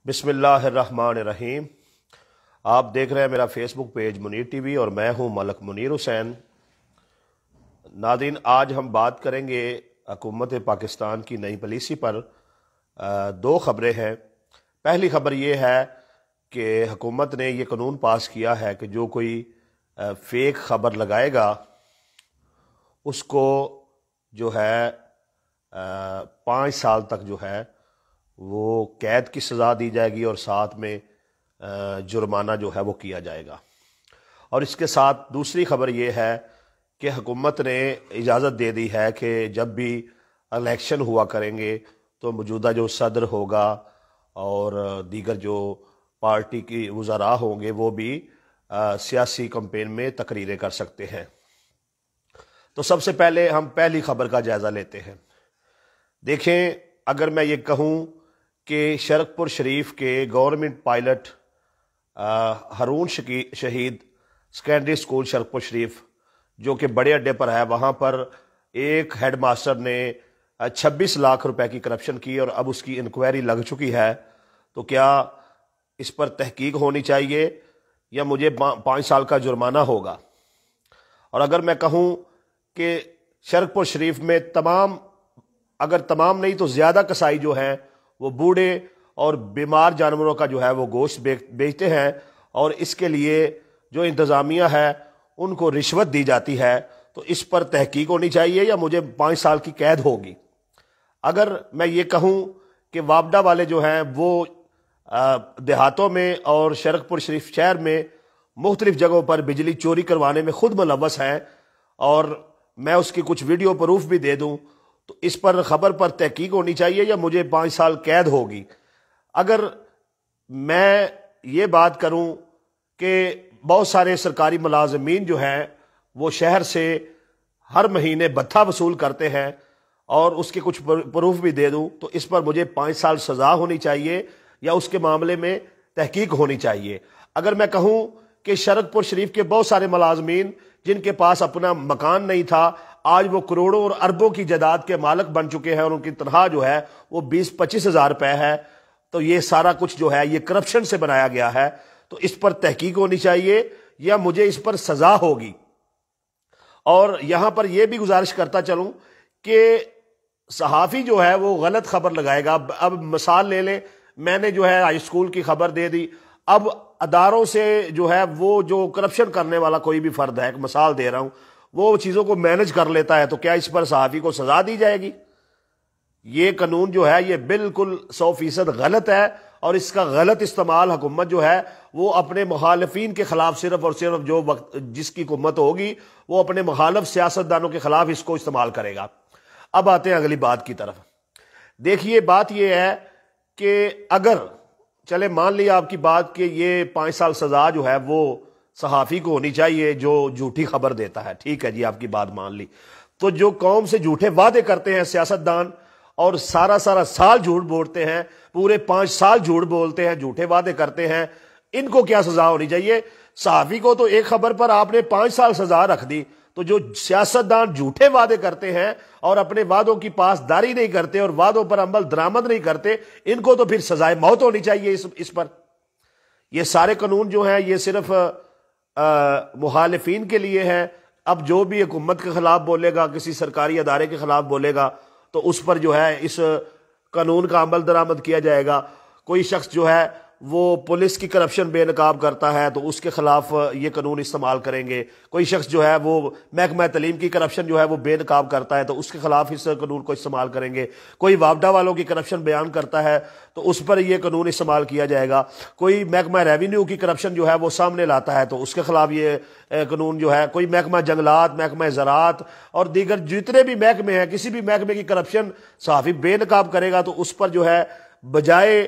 بسم اللہ الرحمن الرحیم۔ آپ دیکھ رہے ہیں میرا فیس بک پیج منیر ٹی وی اور میں ہوں ملک منیر حسین۔ ناظرین، آج ہم بات کریں گے حکومت پاکستان کی نئی پالیسی پر۔ دو خبریں ہیں۔ پہلی خبر یہ ہے کہ حکومت نے یہ قانون پاس کیا ہے کہ جو کوئی فیک خبر لگائے گا اس کو جو ہے 5 سال تک جو ہے وہ قید کی سزا دی جائے گی اور ساتھ میں جرمانہ جو ہے وہ کیا جائے گا۔ اور اس کے ساتھ دوسری خبر یہ ہے کہ حکومت نے اجازت دے دی ہے کہ جب بھی الیکشن ہوا کریں گے تو موجودہ جو صدر ہوگا اور دیگر جو پارٹی کی وزراء ہوں گے وہ بھی سیاسی کمپین میں تقریریں کر سکتے ہیں۔ تو سب سے پہلے ہم پہلی خبر کا جائزہ لیتے ہیں۔ دیکھیں، اگر میں یہ کہوں کہ شرک شریف کے گورنمنٹ پائلٹ ہارون شہید سیکنڈری سکول شرک شریف جو کہ بڑے اڈے پر ہے، وہاں پر ایک ہیڈ ماسٹر نے 26 لاکھ روپے کی کرپشن کی اور اب اس کی انکوائری لگ چکی ہے، تو کیا اس پر تحقیق ہونی چاہیے یا مجھے 5 سال کا جرمانہ ہوگا؟ اور اگر میں کہوں کہ شرک شریف میں اگر تمام نہیں تو زیادہ کسائی جو ہیں وہ بوڑھے اور بیمار جانوروں کا جو ہے وہ گوشت بیچتے ہیں اور اس کے لیے جو انتظامیہ ہے ان کو رشوت دی جاتی ہے، تو اس پر تحقیق ہونی چاہیے یا مجھے 5 سال کی قید ہوگی؟ اگر میں یہ کہوں کہ وابڈا والے جو ہیں وہ دیہاتوں میں اور شرک شریف شہر میں مختلف جگہوں پر بجلی چوری کروانے میں خود ملوث ہیں اور میں اس کی کچھ ویڈیو پروف بھی دے دوں، تو اس پر خبر پر تحقیق ہونی چاہیے یا مجھے 5 سال قید ہوگی؟ اگر میں یہ بات کروں کہ بہت سارے سرکاری ملازمین جو ہیں وہ شہر سے ہر مہینے بھتہ وصول کرتے ہیں اور اس کے کچھ پروف بھی دے دوں، تو اس پر مجھے 5 سال سزا ہونی چاہیے یا اس کے معاملے میں تحقیق ہونی چاہیے؟ اگر میں کہوں کہ شرک شریف کے بہت سارے ملازمین جن کے پاس اپنا مکان نہیں تھا، آج وہ کروڑوں اور اربوں کی جائیداد کے مالک بن چکے ہیں اور ان کی تنخواہ جو ہے وہ 20-25 ہزار روپے ہے، تو یہ سارا کچھ جو ہے یہ کرپشن سے بنایا گیا ہے، تو اس پر تحقیق ہونی چاہیے یا مجھے اس پر سزا ہوگی؟ اور یہاں پر یہ بھی گزارش کرتا چلوں کہ صحافی جو ہے وہ غلط خبر لگائے گا۔ اب مثال لے لیں، میں نے جو ہے ہائی اسکول کی خبر دے دی، اب اداروں سے جو ہے وہ جو کرپشن کرنے والا کوئی بھی فرد ہے، ایک مثال دے رہا ہوں، وہ چیزوں کو مینج کر لیتا ہے، تو کیا اس پر صحافی کو سزا دی جائے گی؟ یہ قانون جو ہے یہ بالکل 100% غلط ہے اور اس کا غلط استعمال حکومت جو ہے وہ اپنے مخالفین کے خلاف صرف اور صرف جو وقت جس کی حکومت ہوگی وہ اپنے مخالف سیاستدانوں کے خلاف اس کو استعمال کرے گا۔ اب آتے ہیں اگلی بات کی طرف۔ دیکھیے، بات یہ ہے کہ اگر چلے مان لیا آپ کی بات کہ یہ 5 سال سزا جو ہے وہ صحافی کو ہونی چاہیے جو جھوٹی خبر دیتا ہے، ٹھیک ہے جی، آپ کی بات مان لی، تو جو قوم سے جھوٹے وعدے کرتے ہیں سیاستدان اور سارا سال جھوٹ بولتے ہیں، پورے 5 سال جھوٹ بولتے ہیں، جھوٹے وعدے کرتے ہیں، ان کو کیا سزا ہونی چاہیے؟ صحافی کو تو ایک خبر پر آپ نے 5 سال سزا رکھ دی، تو جو سیاستدان جھوٹے وعدے کرتے ہیں اور اپنے وعدوں کی پاسداری نہیں کرتے اور وعدوں پر عمل درآمد نہیں کرتے، ان کو تو پھر سزائے موت ہونی چاہیے اس پر۔ یہ سارے قانون جو ہیں یہ صرف مخالفین کے لیے ہے۔ اب جو بھی حکومت کے خلاف بولے گا، کسی سرکاری ادارے کے خلاف بولے گا، تو اس پر جو ہے اس قانون کا عمل درآمد کیا جائے گا۔ کوئی شخص جو ہے وہ پولیس کی کرپشن بے نقاب کرتا ہے تو اس کے خلاف یہ قانون استعمال کریں گے۔ کوئی شخص جو ہے وہ محکمہ تعلیم کی کرپشن جو ہے وہ بے نقاب کرتا ہے تو اس کے خلاف اس قانون کو استعمال کریں گے۔ کوئی وابڈا والوں کی کرپشن بیان کرتا ہے تو اس پر یہ قانون استعمال کیا جائے گا۔ کوئی محکمہ ریونیو کی کرپشن جو ہے وہ سامنے لاتا ہے تو اس کے خلاف یہ قانون جو ہے، کوئی محکمہ جنگلات، محکمہ زراعت اور دیگر جتنے بھی محکمے ہیں، کسی بھی محکمے کی کرپشن صحافی بے نقاب کرے گا تو اس پر جو ہے بجائے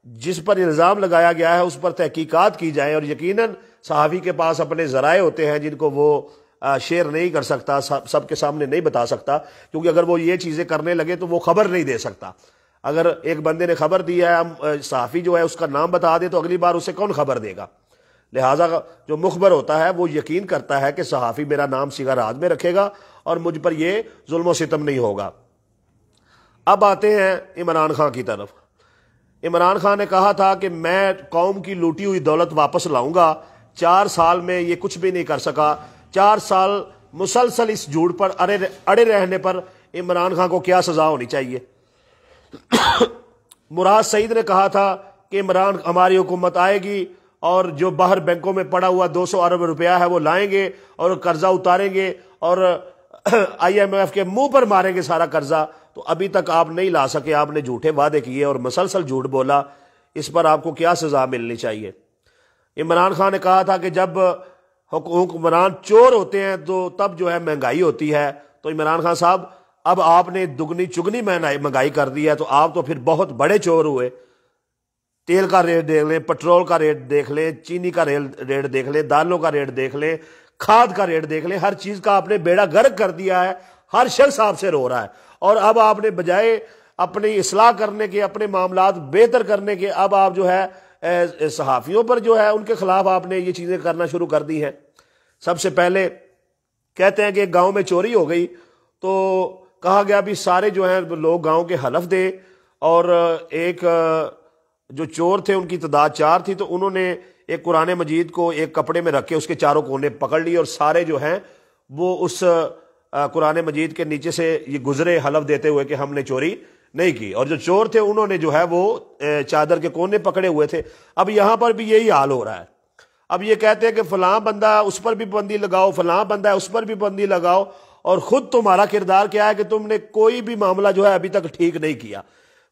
جس پر الزام لگایا گیا ہے اس پر تحقیقات کی جائیں، اور یقیناً صحافی کے پاس اپنے ذرائع ہوتے ہیں جن کو وہ شیئر نہیں کر سکتا، سب کے سامنے نہیں بتا سکتا، کیونکہ اگر وہ یہ چیزیں کرنے لگے تو وہ خبر نہیں دے سکتا۔ اگر ایک بندے نے خبر دی ہے، صحافی جو ہے اس کا نام بتا دے تو اگلی بار اسے کون خبر دے گا؟ لہٰذا جو مخبر ہوتا ہے وہ یقین کرتا ہے کہ صحافی میرا نام صیغہ راز میں رکھے گا اور مجھ پر یہ ظلم و ستم نہیں ہوگا۔ اب آتے ہیں عمران خان کی طرف۔ عمران خان نے کہا تھا کہ میں قوم کی لوٹی ہوئی دولت واپس لاؤں گا، 4 سال میں یہ کچھ بھی نہیں کر سکا۔ 4 سال مسلسل اس جھوٹ پر اڑے رہنے پر عمران خان کو کیا سزا ہونی چاہیے؟ مراد سعید نے کہا تھا کہ عمران ہماری حکومت آئے گی اور جو باہر بینکوں میں پڑا ہوا 200 ارب روپیہ ہے وہ لائیں گے اور قرضہ اتاریں گے اور IMF کے منہ پر ماریں گے سارا قرضہ۔ تو ابھی تک آپ نہیں لا سکے، آپ نے جھوٹے وعدے کیے اور مسلسل جھوٹ بولا، اس پر آپ کو کیا سزا ملنی چاہیے؟ عمران خان نے کہا تھا کہ جب حکمران چور ہوتے ہیں تو تب جو ہے مہنگائی ہوتی ہے۔ تو عمران خان صاحب اب آپ نے دگنی چگنی مہنگائی کر دی ہے، تو آپ تو پھر بہت بڑے چور ہوئے۔ تیل کا ریٹ دیکھ لیں، پٹرول کا ریٹ دیکھ لیں، چینی کا ریٹ دیکھ لیں، دالوں کا ریٹ دیکھ لیں، کھاد کا ریٹ دیکھ لیں، ہر چیز کا آپ نے بیڑا غرق کر دیا ہے۔ ہر شخص آپ سے رو رہا ہے، اور اب آپ نے بجائے اپنی اصلاح کرنے کے، اپنے معاملات بہتر کرنے کے، اب آپ جو ہے صحافیوں پر جو ہے ان کے خلاف آپ نے یہ چیزیں کرنا شروع کر دی ہیں۔ سب سے پہلے کہتے ہیں کہ گاؤں میں چوری ہو گئی، تو کہا گیا بھی سارے جو ہیں لوگ گاؤں کے حلف دیں، اور ایک جو چور تھے ان کی تعداد 4 تھی، تو انہوں نے ایک قرآن مجید کو ایک کپڑے میں رکھ کے اس کے چاروں کونے پکڑ لی، اور سارے جو ہیں وہ اس قرآن مجید کے نیچے سے یہ گزرے حلف دیتے ہوئے کہ ہم نے چوری نہیں کی، اور جو چور تھے انہوں نے جو ہے وہ چادر کے کونے پکڑے ہوئے تھے۔ اب یہاں پر بھی یہی حال ہو رہا ہے۔ اب یہ کہتے ہیں کہ فلاں بندہ اس پر بھی پابندی لگاؤ، فلاں بندہ اس پر بھی پابندی لگاؤ، اور خود تمہارا کردار کیا ہے کہ تم نے کوئی بھی معاملہ جو ہے ابھی تک ٹھیک نہیں کیا۔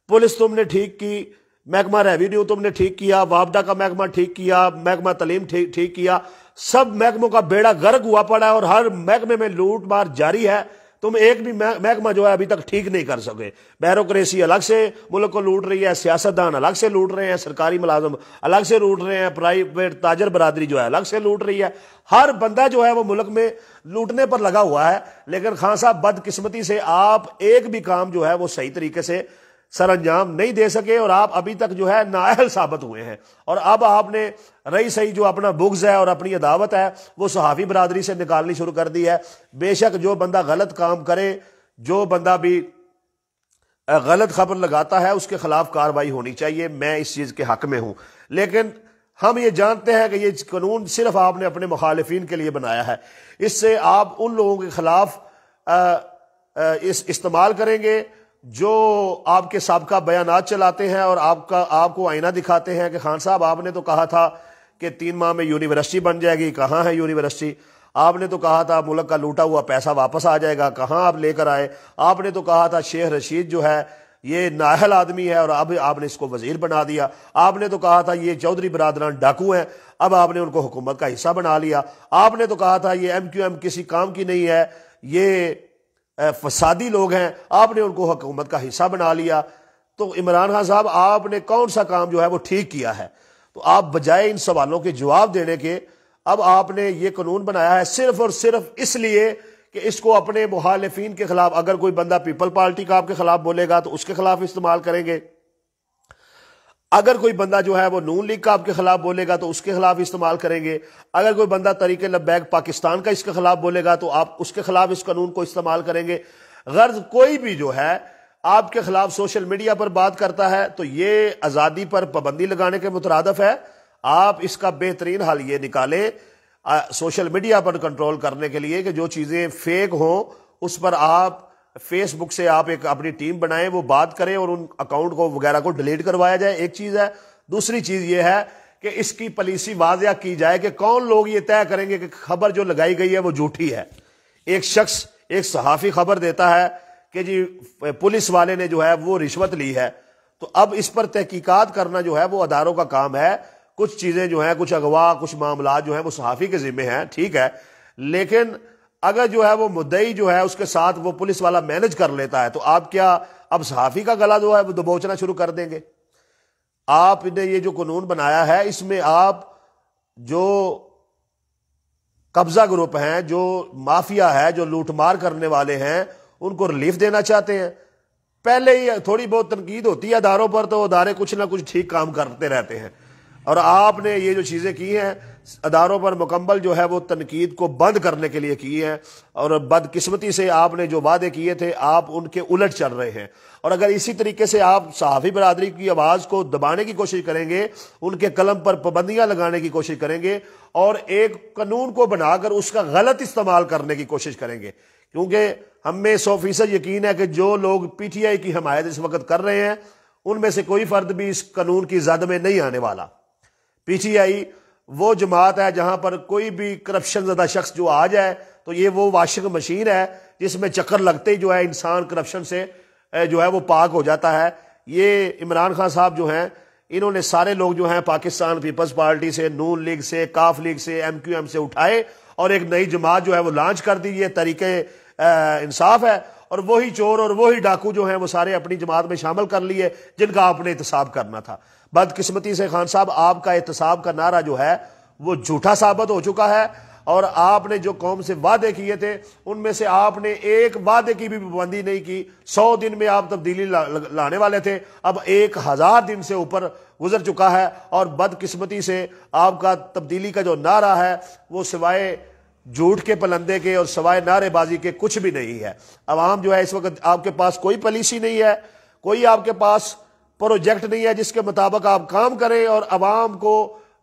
پولیس تم نے ٹھیک کی، محکمہ ریونیو تم نے ٹھیک کیا، وابڈا کا محکمہ ٹھیک کیا، محکمہ تعلیم ٹھیک کیا، سب محکموں کا بیڑا غرق ہوا پڑا ہے، اور ہر محکمے میں لوٹ مار جاری ہے۔ تم ایک بھی محکمہ جو ہے ابھی تک ٹھیک نہیں کر سکے۔ بیوروکریسی الگ سے ملک کو لوٹ رہی ہے، سیاستدان الگ سے لوٹ رہے ہیں، سرکاری ملازم الگ سے لوٹ رہے ہیں، پرائیویٹ تاجر برادری جو ہے الگ سے لوٹ رہی ہے۔ ہر بندہ جو ہے وہ ملک میں لوٹنے پر لگا ہوا ہے، لیکن خان صاحب بدقسمتی سے آپ ایک بھی کام جو ہے وہ صحیح طریقے سے سر انجام نہیں دے سکے، اور آپ ابھی تک جو ہے نااہل ثابت ہوئے ہیں۔ اور اب آپ نے رہی صحیح جو اپنا بغض ہے اور اپنی عداوت ہے وہ صحافی برادری سے نکالنی شروع کر دی ہے۔ بے شک جو بندہ غلط کام کرے، جو بندہ بھی غلط خبر لگاتا ہے، اس کے خلاف کارروائی ہونی چاہیے، میں اس چیز کے حق میں ہوں۔ لیکن ہم یہ جانتے ہیں کہ یہ قانون صرف آپ نے اپنے مخالفین کے لیے بنایا ہے، اس سے آپ ان لوگوں کے خلاف استعمال کریں گے جو آپ کے سابقہ بیانات چلاتے ہیں اور آپ کو آئینہ دکھاتے ہیں کہ خان صاحب آپ نے تو کہا تھا کہ 3 ماہ میں یونیورسٹی بن جائے گی، کہاں ہے یونیورسٹی؟ آپ نے تو کہا تھا ملک کا لوٹا ہوا پیسہ واپس آ جائے گا، کہاں آپ لے کر آئے؟ آپ نے تو کہا تھا شیخ رشید جو ہے یہ نااہل آدمی ہے اور اب آپ نے اس کو وزیر بنا دیا۔ آپ نے تو کہا تھا یہ چودھری برادران ڈاکو ہیں، اب آپ نے ان کو حکومت کا حصہ بنا لیا۔ آپ نے تو کہا تھا یہ MQM کسی کام کی نہیں ہے، یہ فسادی لوگ ہیں، آپ نے ان کو حکومت کا حصہ بنا لیا۔ تو عمران خان صاحب آپ نے کون سا کام جو ہے وہ ٹھیک کیا ہے؟ تو آپ بجائے ان سوالوں کے جواب دینے کے اب آپ نے یہ قانون بنایا ہے صرف اور صرف اس لیے کہ اس کو اپنے مخالفین کے خلاف، اگر کوئی بندہ پیپل پارٹی کا آپ کے خلاف بولے گا تو اس کے خلاف استعمال کریں گے، اگر کوئی بندہ جو ہے وہ نون لیگ کا آپ کے خلاف بولے گا تو اس کے خلاف استعمال کریں گے، اگر کوئی بندہ تحریک لبیک پاکستان کا اس کے خلاف بولے گا تو آپ اس کے خلاف اس قانون کو استعمال کریں گے۔ غرض کوئی بھی جو ہے آپ کے خلاف سوشل میڈیا پر بات کرتا ہے تو یہ آزادی پر پابندی لگانے کے مترادف ہے۔ آپ اس کا بہترین حل یہ نکالیں سوشل میڈیا پر کنٹرول کرنے کے لیے کہ جو چیزیں فیک ہوں اس پر آپ فیس بک سے آپ ایک اپنی ٹیم بنائیں، وہ بات کریں اور ان اکاؤنٹ کو وغیرہ کو ڈیلیٹ کروایا جائے، ایک چیز ہے۔ دوسری چیز یہ ہے کہ اس کی پالیسی واضح کی جائے کہ کون لوگ یہ طے کریں گے کہ خبر جو لگائی گئی ہے وہ جھوٹی ہے۔ ایک شخص، ایک صحافی خبر دیتا ہے کہ جی پولیس والے نے جو ہے وہ رشوت لی ہے، تو اب اس پر تحقیقات کرنا جو ہے وہ اداروں کا کام ہے۔ کچھ چیزیں جو ہیں، کچھ اغوا، کچھ معاملات جو ہیں وہ صحافی کے ذمہ ہیں، ٹھیک ہے، لیکن اگر جو ہے وہ مدعی جو ہے اس کے ساتھ وہ پولیس والا مینج کر لیتا ہے تو آپ کیا اب صحافی کا گلا جو ہے وہ دبوچنا شروع کر دیں گے؟ آپ نے یہ جو قانون بنایا ہے اس میں آپ جو قبضہ گروپ ہیں، جو مافیا ہے، جو لوٹ مار کرنے والے ہیں، ان کو ریلیف دینا چاہتے ہیں۔ پہلے ہی تھوڑی بہت تنقید ہوتی ہے اداروں پر تو ادارے کچھ نہ کچھ ٹھیک کام کرتے رہتے ہیں، اور آپ نے یہ جو چیزیں کی ہیں اداروں پر مکمل جو ہے وہ تنقید کو بند کرنے کے لیے کی ہیں، اور بدقسمتی سے آپ نے جو وعدے کیے تھے آپ ان کے الٹ چل رہے ہیں۔ اور اگر اسی طریقے سے آپ صحافی برادری کی آواز کو دبانے کی کوشش کریں گے، ان کے قلم پر پابندیاں لگانے کی کوشش کریں گے، اور ایک قانون کو بنا کر اس کا غلط استعمال کرنے کی کوشش کریں گے، کیونکہ ہمیں 100% یقین ہے کہ جو لوگ پی ٹی آئی کی حمایت اس وقت کر رہے ہیں ان میں سے کوئی فرد بھی اس قانون کی زد میں نہیں آنے والا۔ پی ٹی آئی وہ جماعت ہے جہاں پر کوئی بھی کرپشن زدہ شخص جو آ جائے تو یہ وہ واشنگ مشین ہے جس میں چکر لگتے ہی جو ہے انسان کرپشن سے جو ہے وہ پاک ہو جاتا ہے۔ یہ عمران خان صاحب جو ہیں انہوں نے سارے لوگ جو ہیں پاکستان پیپلز پارٹی سے، نون لیگ سے، کاف لیگ سے، ایم کیو ایم سے اٹھائے اور ایک نئی جماعت جو ہے وہ لانچ کر دی۔ یہ طریقہ انصاف ہے، اور وہی چور اور وہی ڈاکو جو ہیں وہ سارے اپنی جماعت میں شامل کر لیے جن کا آپ نے احتساب کرنا تھا۔ بدقسمتی سے خان صاحب آپ کا احتساب کا نعرہ جو ہے وہ جھوٹا ثابت ہو چکا ہے، اور آپ نے جو قوم سے وعدے کیے تھے ان میں سے آپ نے ایک وعدے کی بھی پابندی نہیں کی۔ 100 دن میں آپ تبدیلی لانے والے تھے، اب 1000 دن سے اوپر گزر چکا ہے، اور بدقسمتی سے آپ کا تبدیلی کا جو نعرہ ہے وہ سوائے جھوٹ کے پلندے کے اور سوائے نعرے بازی کے کچھ بھی نہیں ہے۔ عوام جو ہے اس وقت آپ کے پاس کوئی پالیسی نہیں ہے، کوئی آپ کے پاس پروجیکٹ نہیں ہے جس کے مطابق آپ کام کریں اور عوام کو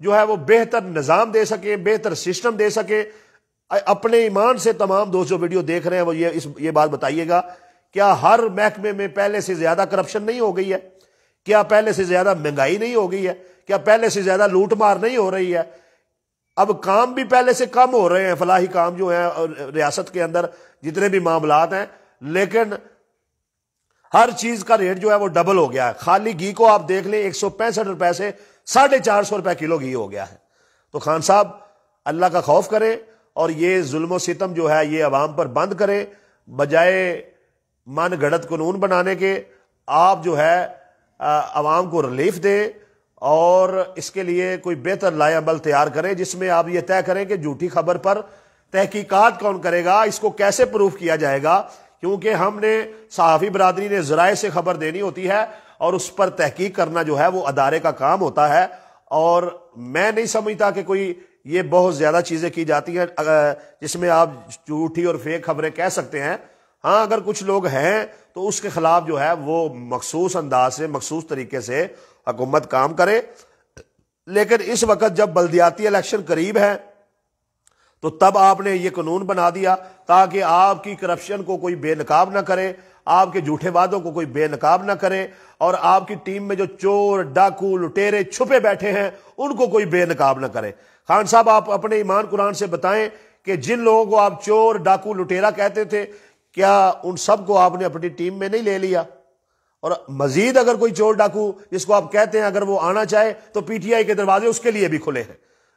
جو ہے وہ بہتر نظام دے سکیں، بہتر سسٹم دے سکیں۔ اپنے ایمان سے تمام دوست جو ویڈیو دیکھ رہے ہیں وہ یہ بات بتائیے گا، کیا ہر محکمے میں پہلے سے زیادہ کرپشن نہیں ہو گئی ہے؟ کیا پہلے سے زیادہ مہنگائی نہیں ہو گئی ہے؟ کیا پہلے سے زیادہ لوٹ مار نہیں ہو رہی ہے؟ اب کام بھی پہلے سے کم ہو رہے ہیں، فلاحی کام جو ہیں ریاست کے اندر جتنے بھی معاملات ہیں، لیکن ہر چیز کا ریٹ جو ہے وہ ڈبل ہو گیا ہے۔ خالی گھی کو آپ دیکھ لیں 165 روپے سے 450 روپے کلو گھی ہو گیا ہے۔ تو خان صاحب اللہ کا خوف کریں اور یہ ظلم و ستم جو ہے یہ عوام پر بند کریں، بجائے من گھڑت قانون بنانے کے آپ جو ہے عوام کو ریلیف دیں، اور اس کے لیے کوئی بہتر لائے عمل تیار کریں جس میں آپ یہ طے کریں کہ جھوٹی خبر پر تحقیقات کون کرے گا، اس کو کیسے پروف کیا جائے گا، کیونکہ ہم نے صحافی برادری نے ذرائع سے خبر دینی ہوتی ہے اور اس پر تحقیق کرنا جو ہے وہ ادارے کا کام ہوتا ہے۔ اور میں نہیں سمجھتا کہ کوئی یہ بہت زیادہ چیزیں کی جاتی ہیں جس میں آپ جھوٹی اور فیک خبریں کہہ سکتے ہیں۔ ہاں اگر کچھ لوگ ہیں تو اس کے خلاف جو ہے وہ مخصوص انداز سے مخصوص طریقے سے حکومت کام کرے، لیکن اس وقت جب بلدیاتی الیکشن قریب ہے تو تب آپ نے یہ قانون بنا دیا تاکہ آپ کی کرپشن کو کوئی بے نقاب نہ کرے، آپ کے جھوٹے وعدوں کو کوئی بے نقاب نہ کرے، اور آپ کی ٹیم میں جو چور ڈاکو لٹیرے چھپے بیٹھے ہیں ان کو کوئی بے نقاب نہ کرے۔ خان صاحب آپ اپنے ایمان قرآن سے بتائیں کہ جن لوگوں کو آپ چور ڈاکو لٹیرا کہتے تھے کیا ان سب کو آپ نے اپنی ٹیم میں نہیں لے لیا؟ اور مزید اگر کوئی چور ڈاکو جس کو آپ کہتے ہیں اگر وہ آنا چاہے تو پی ٹی آئی کے دروازے اس کے لیے بھی کھلے ہیں۔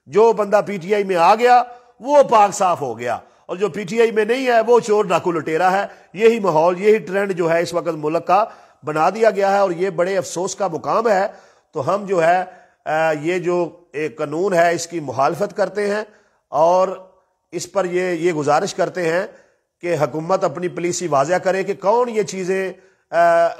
جو بندہ پی ٹی آئی میں آ گیا وہ پاک صاف ہو گیا، اور جو پی ٹی آئی میں نہیں ہے وہ چور ڈاکو لٹیرا ہے۔ یہی ماحول، یہی ٹرینڈ جو ہے اس وقت ملک کا بنا دیا گیا ہے، اور یہ بڑے افسوس کا مقام ہے۔ تو ہم جو ہے یہ جو ایک قانون ہے اس کی مخالفت کرتے ہیں، اور اس پر یہ گزارش کرتے ہیں کہ حکومت اپنی پالیسی واضح کرے کہ کون یہ چیزیں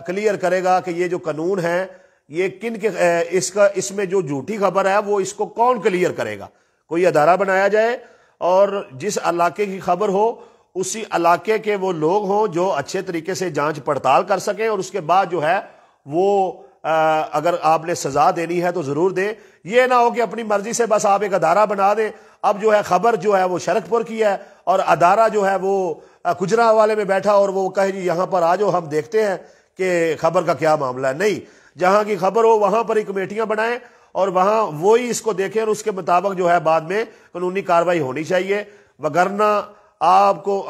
کلیئر کرے گا کہ یہ جو قانون ہے یہ کن کے اس میں جو جھوٹی خبر ہے وہ اس کو کون کلیئر کرے گا۔ کوئی ادارہ بنایا جائے اور جس علاقے کی خبر ہو اسی علاقے کے وہ لوگ ہوں جو اچھے طریقے سے جانچ پڑتال کر سکیں، اور اس کے بعد جو ہے وہ اگر آپ نے سزا دینی ہے تو ضرور دیں۔ یہ نہ ہو کہ اپنی مرضی سے بس آپ ایک ادارہ بنا دیں، اب جو ہے خبر جو ہے وہ شرک پور کی ہے اور ادارہ جو ہے وہ کجرا والے میں بیٹھا اور وہ کہے جی یہاں پر آ جاؤ ہم دیکھتے ہیں کہ خبر کا کیا معاملہ ہے۔ نہیں، جہاں کی خبر ہو وہاں پر ہی کمیٹیاں بنائیں اور وہاں وہی اس کو دیکھیں، اور اس کے مطابق جو ہے بعد میں قانونی کارروائی ہونی چاہیے، وگرنہ آپ کو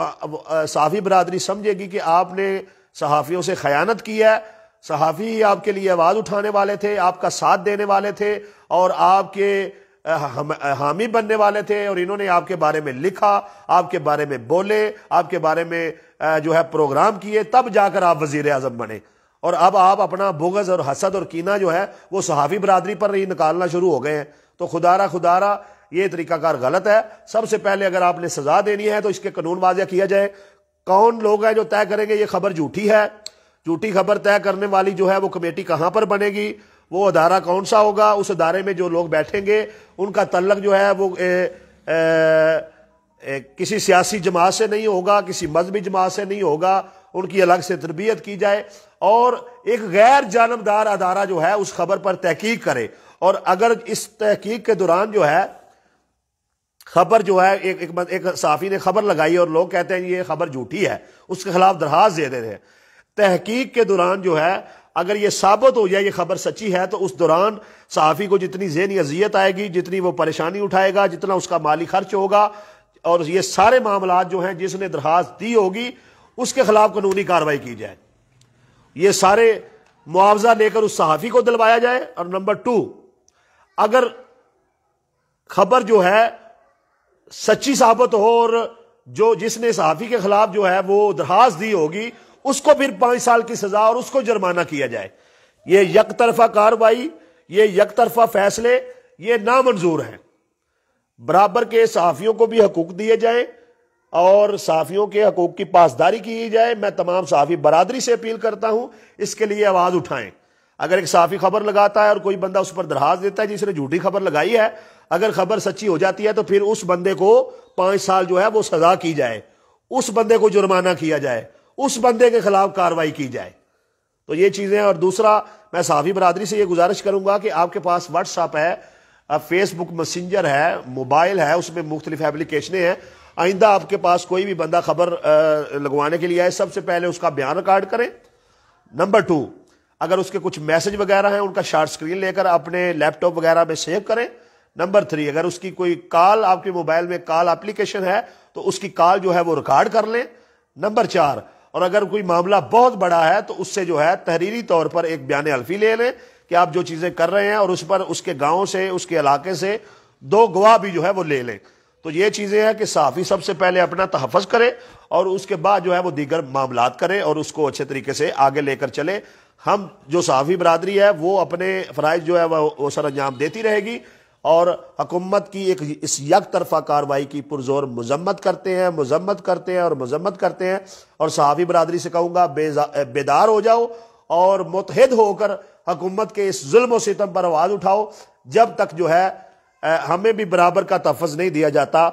صحافی برادری سمجھے گی کہ آپ نے صحافیوں سے خیانت کی ہے۔ صحافی ہی آپ کے لیے آواز اٹھانے والے تھے، آپ کا ساتھ دینے والے تھے اور آپ کے حامی بننے والے تھے، اور انہوں نے آپ کے بارے میں لکھا، آپ کے بارے میں بولے، آپ کے بارے میں جو ہے پروگرام کیے، تب جا کر آپ وزیر اعظم بنے۔ اور اب آپ اپنا بغض اور حسد اور کینہ جو ہے وہ صحافی برادری پر ہی نکالنا شروع ہو گئے ہیں۔ تو خدا یہ طریقہ کار غلط ہے۔ سب سے پہلے اگر آپ نے سزا دینی ہے تو اس کے قانون واضح کیا جائے، کون لوگ ہیں جو طے کریں گے یہ خبر جھوٹی ہے، جھوٹی خبر طے کرنے والی جو ہے وہ کمیٹی کہاں پر بنے گی، وہ ادارہ کون سا ہوگا، اس ادارے میں جو لوگ بیٹھیں گے ان کا تعلق جو ہے وہ کسی سیاسی جماعت سے نہیں ہوگا، کسی مذہبی جماعت سے نہیں ہوگا، ان کی الگ سے تربیت کی جائے اور ایک غیر جانبدار ادارہ جو ہے اس خبر پر تحقیق کرے، اور اگر اس تحقیق کے دوران جو ہے خبر جو ہے ایک صحافی نے خبر لگائی اور لوگ کہتے ہیں یہ خبر جھوٹی ہے، اس کے خلاف درخواست دے دیتے ہیں، تحقیق کے دوران جو ہے اگر یہ ثابت ہو جائے یہ خبر سچی ہے تو اس دوران صحافی کو جتنی ذہنی اذیت آئے گی، جتنی وہ پریشانی اٹھائے گا، جتنا اس کا مالی خرچ ہوگا، اور یہ سارے معاملات جو ہیں جس نے درخواست دی ہوگی اس کے خلاف قانونی کارروائی کی جائے، یہ سارے معاوضہ لے کر اس صحافی کو دلوایا جائے۔ اور نمبر 2، اگر خبر جو ہے سچی ثابت ہو اور جس نے صحافی کے خلاف جو ہے وہ درخواست دی ہوگی اس کو پھر 5 سال کی سزا اور اس کو جرمانہ کیا جائے۔ یہ یک طرفہ کارروائی، یہ یک طرفہ فیصلے یہ نامنظور ہیں۔ برابر کے صحافیوں کو بھی حقوق دیے جائیں اور صحافیوں کے حقوق کی پاسداری کی جائے۔ میں تمام صحافی برادری سے اپیل کرتا ہوں اس کے لیے آواز اٹھائیں۔ اگر ایک صحافی خبر لگاتا ہے اور کوئی بندہ اس پر درخواست دیتا ہے جس نے جھوٹی خبر لگائی ہے، اگر خبر سچی ہو جاتی ہے تو پھر اس بندے کو 5 سال جو ہے وہ سزا کی جائے، اس بندے کو جرمانہ کیا جائے، اس بندے کے خلاف کارروائی کی جائے۔ تو یہ چیزیں۔ اور دوسرا، میں صحافی برادری سے یہ گزارش کروں گا کہ آپ کے پاس واٹس ایپ ہے، فیس بک میسنجر ہے، موبائل ہے، اس میں مختلف ایپلیکیشنیں ہیں۔ آئندہ آپ کے پاس کوئی بھی بندہ خبر لگوانے کے لیے آئے، سب سے پہلے اس کا بیان ریکارڈ کریں۔ نمبر 2، اگر اس کے کچھ میسج وغیرہ ہیں ان کا شارٹ سکرین لے کر اپنے لیپ ٹاپ وغیرہ میں سیو کریں۔ نمبر 3، اگر اس کی کوئی کال آپ کے موبائل میں کال اپلیکیشن ہے تو اس کی کال جو ہے وہ ریکارڈ کر لیں۔ نمبر 4، اور اگر کوئی معاملہ بہت بڑا ہے تو اس سے جو ہے تحریری طور پر ایک بیان حلفی لے لیں کہ آپ جو چیزیں کر رہے ہیں، اور اس پر اس کے گاؤں سے، اس کے علاقے سے 2 گواہ بھی جو ہے وہ لے لیں۔ تو یہ چیزیں ہیں کہ صحافی سب سے پہلے اپنا تحفظ کرے اور اس کے بعد جو ہے وہ دیگر معاملات کرے اور اس کو اچھے طریقے سے آگے لے کر چلے۔ ہم جو صحافی برادری ہے وہ اپنے فرائض جو ہے وہ سر انجام دیتی رہے گی، اور حکومت کی اس یک طرفہ کارروائی کی پرزور مذمت کرتے ہیں۔ اور صحافی برادری سے کہوں گا بیدار ہو جاؤ اور متحد ہو کر حکومت کے اس ظلم و ستم پر آواز اٹھاؤ۔ جب تک جو ہے ہمیں بھی برابر کا تحفظ نہیں دیا جاتا،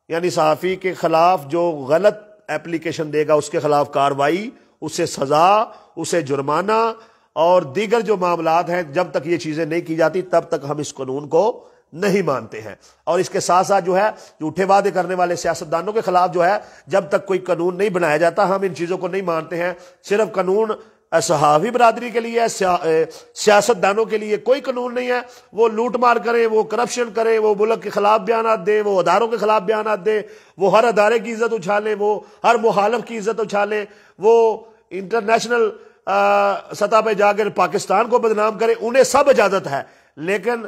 یعنی صحافی کے خلاف جو غلط ایپلیکیشن دے گا اس کے خلاف کارروائی، اسے سزا، اسے جرمانہ اور دیگر جو معاملات ہیں، جب تک یہ چیزیں نہیں کی جاتی تب تک ہم اس قانون کو نہیں مانتے ہیں۔ اور اس کے ساتھ ساتھ جو ہے جھوٹے وعدے کرنے والے سیاستدانوں کے خلاف جو ہے جب تک کوئی قانون نہیں بنایا جاتا ہم ان چیزوں کو نہیں مانتے ہیں۔ صرف قانون صحافی برادری کے لیے، سیاستدانوں کے لیے کوئی قانون نہیں ہے۔ وہ لوٹ مار کریں، وہ کرپشن کریں، وہ ملک کے خلاف بیانات دیں، وہ اداروں کے خلاف بیانات دیں، وہ ہر ادارے کی عزت اچھالیں، وہ ہر مخالف کی عزت اچھالیں، وہ انٹرنیشنل سطح پہ جا کر پاکستان کو بدنام کریں، انہیں سب اجازت ہے، لیکن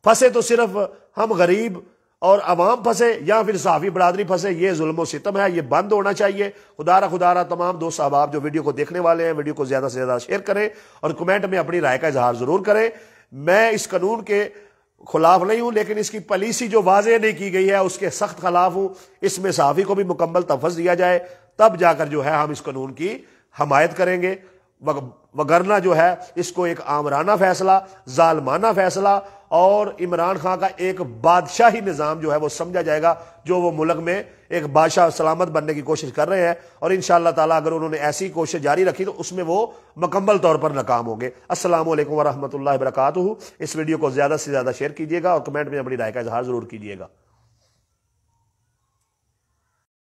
پھنسے تو صرف ہم غریب اور عوام پھنسے یا پھر صحافی برادری پھنسے۔ یہ ظلم و ستم ہے، یہ بند ہونا چاہیے۔ خدا را تمام دوست احباب جو ویڈیو کو دیکھنے والے ہیں ویڈیو کو زیادہ سے زیادہ شیئر کریں اور کمنٹ میں اپنی رائے کا اظہار ضرور کریں۔ میں اس قانون کے خلاف نہیں ہوں، لیکن اس کی پالیسی جو واضح نہیں کی گئی ہے اس کے سخت خلاف ہوں۔ اس میں صحافی کو بھی مکمل تحفظ دیا جائے، تب جا کر جو ہے ہم اس قانون کی حمایت کریں گے، وگرنہ جو ہے اس کو ایک آمرانہ فیصلہ، ظالمانہ فیصلہ اور عمران خان کا ایک بادشاہی نظام جو ہے وہ سمجھا جائے گا، جو وہ ملک میں ایک بادشاہ سلامت بننے کی کوشش کر رہے ہیں، اور انشاءاللہ تعالیٰ اگر انہوں نے ایسی کوشش جاری رکھی تو اس میں وہ مکمل طور پر ناکام ہوں گے۔ السلام علیکم ورحمۃ اللہ وبرکاتہ۔ اس ویڈیو کو زیادہ سے زیادہ شیئر کیجیے گا اور کمنٹ میں اپنی رائے کا اظہار ضرور کیجیے گا۔